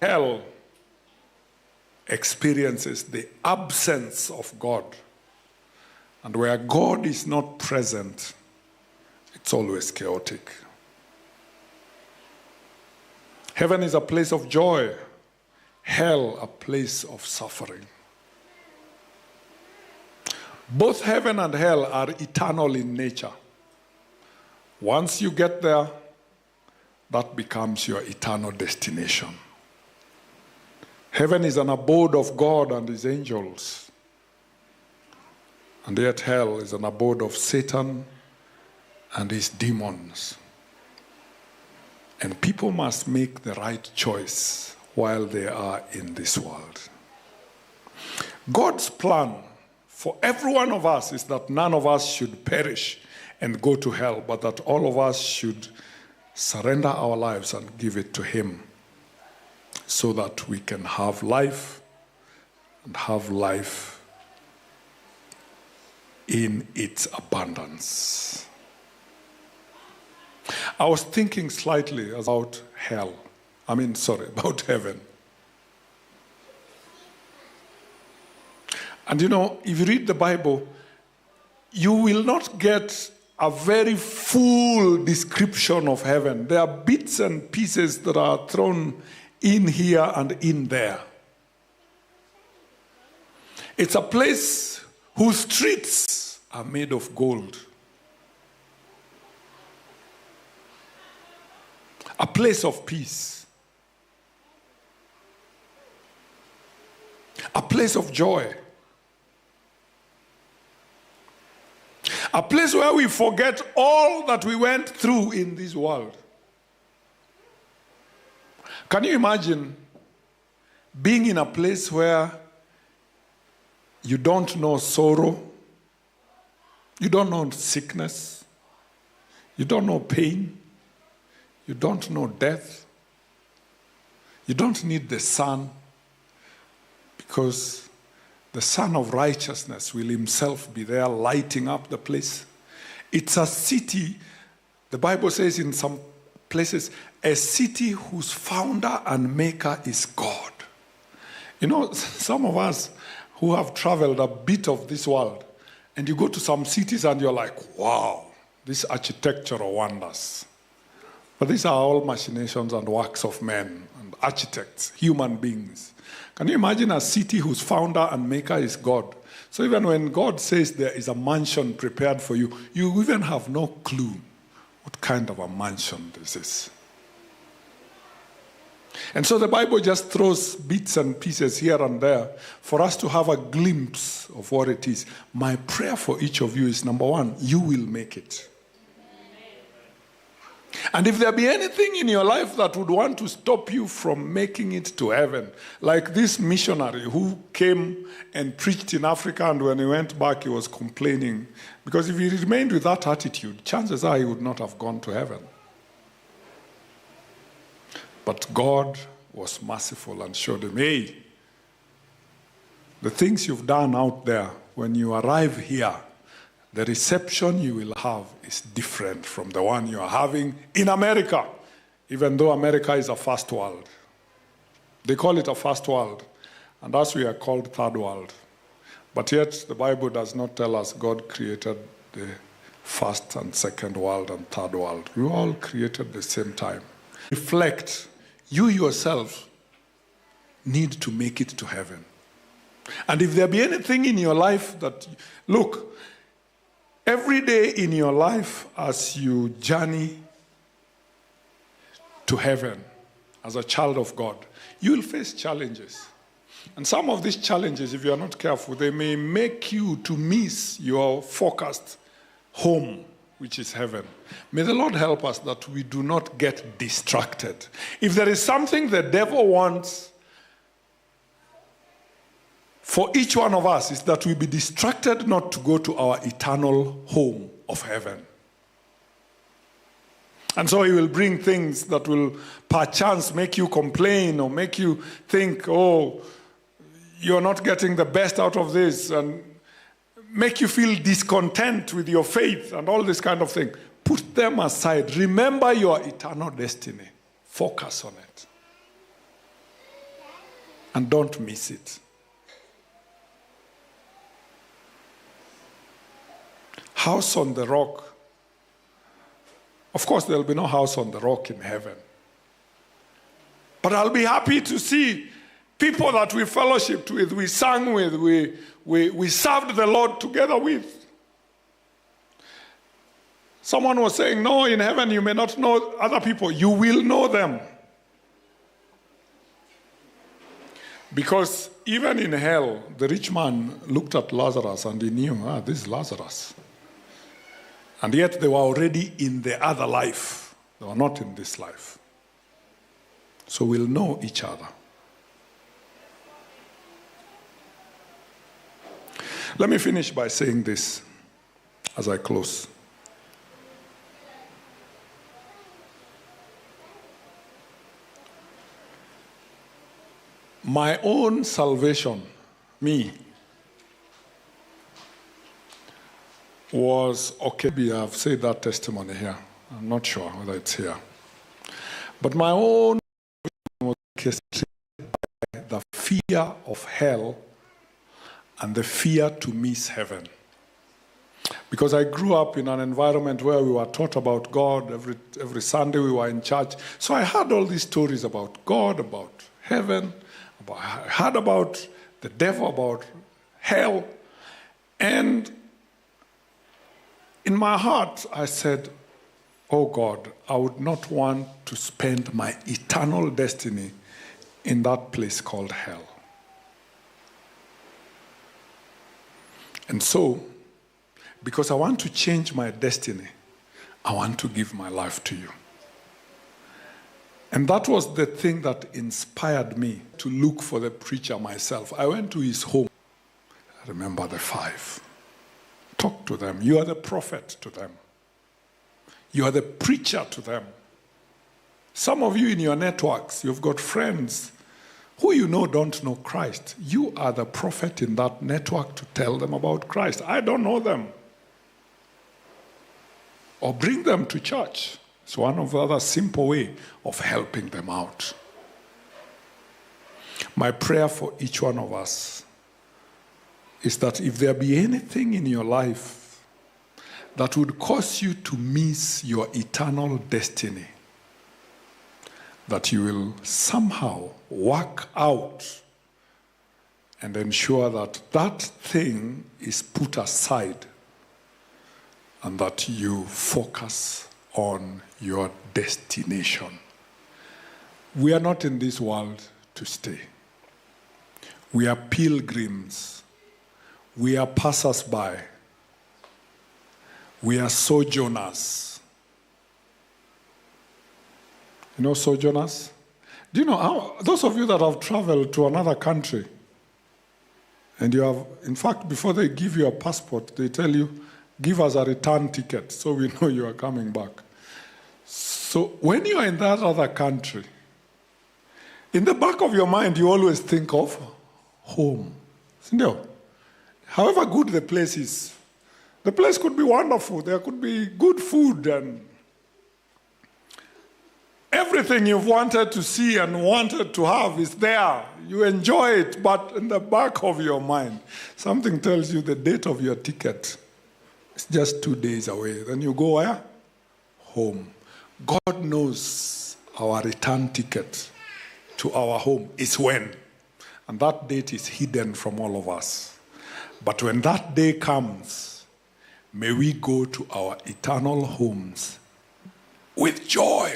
hell experiences the absence of God. And where God is not present, it's always chaotic. Heaven is a place of joy. Hell, a place of suffering. Both heaven and hell are eternal in nature. Once you get there, that becomes your eternal destination. Heaven is an abode of God and his angels. And yet hell is an abode of Satan and his demons. And people must make the right choice while they are in this world. God's plan for every one of us is that none of us should perish and go to hell, but that all of us should surrender our lives and give it to him so that we can have life and have life in its abundance. I was thinking slightly about about heaven. And you know, if you read the Bible, you will not get a very full description of heaven. There are bits and pieces that are thrown in here and in there. It's a place whose streets are made of gold. A place of peace. A place of joy. A place where we forget all that we went through in this world. Can you imagine being in a place where you don't know sorrow, you don't know sickness, you don't know pain, you don't know death, you don't need the sun, because the Son of Righteousness will himself be there lighting up the place. It's a city, the Bible says in some places, a city whose founder and maker is God. You know, some of us who have traveled a bit of this world, and you go to some cities and you're like, wow, these architectural wonders. But these are all machinations and works of men and architects, human beings. Can you imagine a city whose founder and maker is God? So even when God says there is a mansion prepared for you, you even have no clue what kind of a mansion this is. And so the Bible just throws bits and pieces here and there for us to have a glimpse of what it is. My prayer for each of you is, number one, you will make it. And if there be anything in your life that would want to stop you from making it to heaven, like this missionary who came and preached in Africa, and when he went back, he was complaining. Because if he remained with that attitude, chances are he would not have gone to heaven. But God was merciful and showed him, hey, the things you've done out there, when you arrive here, the reception you will have is different from the one you are having in America, even though America is a first world. They call it a first world, and us we are called third world. But yet the Bible does not tell us God created the first and second world and third world. We were all created at the same time. Reflect. You yourself need to make it to heaven. And if there be anything in your life that, look, every day in your life as you journey to heaven as a child of God, you will face challenges. And some of these challenges, if you are not careful, they may make you to miss your forecast home, which is heaven. May the Lord help us that we do not get distracted. If there is something the devil wants for each one of us, is that we be distracted not to go to our eternal home of heaven. And so he will bring things that will perchance make you complain or make you think, oh, you're not getting the best out of this, and make you feel discontent with your faith and all this kind of thing. Put them aside. Remember your eternal destiny. Focus on it. And don't miss it. House on the rock. Of course, there'll be no house on the rock in heaven. But I'll be happy to see people that we fellowshiped with, we sang with, we served the Lord together with. Someone was saying, no, in heaven you may not know other people. You will know them. Because even in hell, the rich man looked at Lazarus and he knew, this is Lazarus. And yet they were already in the other life. They were not in this life. So we'll know each other. Let me finish by saying this as I close. My own salvation, me, was, okay, I've said that testimony here. I'm not sure whether it's here. But my own was orchestrated by the fear of hell and the fear to miss heaven. Because I grew up in an environment where we were taught about God. Every Sunday we were in church. So I heard all these stories about God, about heaven. I heard about the devil, about hell. And in my heart, I said, oh God, I would not want to spend my eternal destiny in that place called hell. And so, because I want to change my destiny, I want to give my life to you. And that was the thing that inspired me to look for the preacher myself. I went to his home. I remember the 5. Talk to them. You are the prophet to them. You are the preacher to them. Some of you in your networks, you've got friends who you know don't know Christ. You are the prophet in that network to tell them about Christ. I don't know them. Or bring them to church. It's one of the other simple ways of helping them out. My prayer for each one of us is that if there be anything in your life that would cause you to miss your eternal destiny, that you will somehow work out and ensure that that thing is put aside and that you focus on your destination. We are not in this world to stay. We are pilgrims. We are passers-by. We are sojourners. You know sojourners? Do you know how, those of you that have traveled to another country, and you have, in fact, before they give you a passport, they tell you, give us a return ticket so we know you are coming back. So when you are in that other country, in the back of your mind, you always think of home. No. However good the place is, the place could be wonderful. There could be good food and everything you've wanted to see and wanted to have is there. You enjoy it, but in the back of your mind, something tells you the date of your ticket is just 2 days away. Then you go where? Home. God knows our return ticket to our home is when. And that date is hidden from all of us. But when that day comes, may we go to our eternal homes with joy,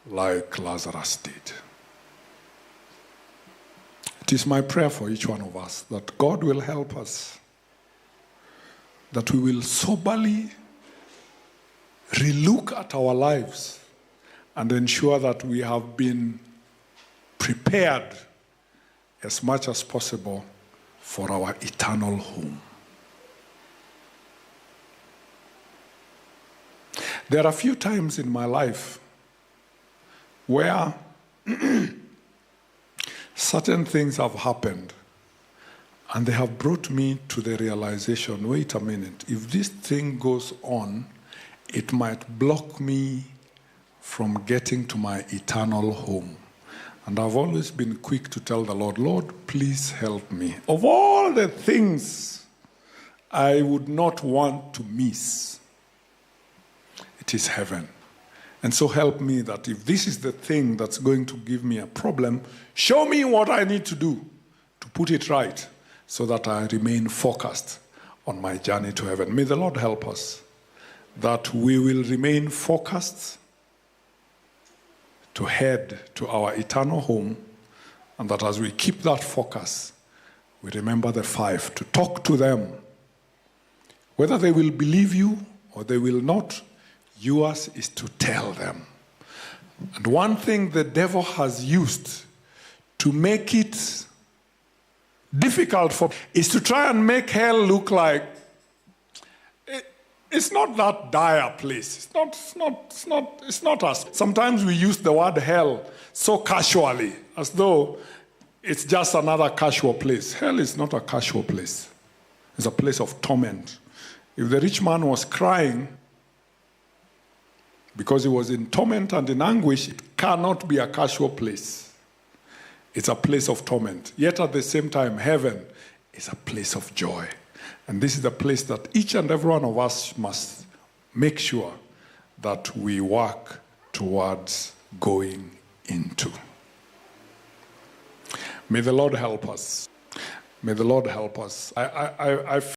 like Lazarus did. It is my prayer for each one of us that God will help us, that we will soberly relook at our lives and ensure that we have been prepared as much as possible for our eternal home. There are a few times in my life where certain things have happened and they have brought me to the realization, wait a minute, if this thing goes on, it might block me from getting to my eternal home. And I've always been quick to tell the Lord, Lord, please help me. Of all the things I would not want to miss, it is heaven. And so help me that if this is the thing that's going to give me a problem, show me what I need to do to put it right so that I remain focused on my journey to heaven. May the Lord help us that we will remain focused to head to our eternal home, and that as we keep that focus, we remember the 5, to talk to them. Whether they will believe you or they will not, yours is to tell them. And one thing the devil has used to make it difficult for is to try and make hell look like it's not that dire place. It's not us. Sometimes we use the word hell so casually, as though it's just another casual place. Hell is not a casual place. It's a place of torment. If the rich man was crying because he was in torment and in anguish, it cannot be a casual place. It's a place of torment. Yet at the same time, heaven is a place of joy. And this is the place that each and every one of us must make sure that we work towards going into. May the Lord help us. May the Lord help us. I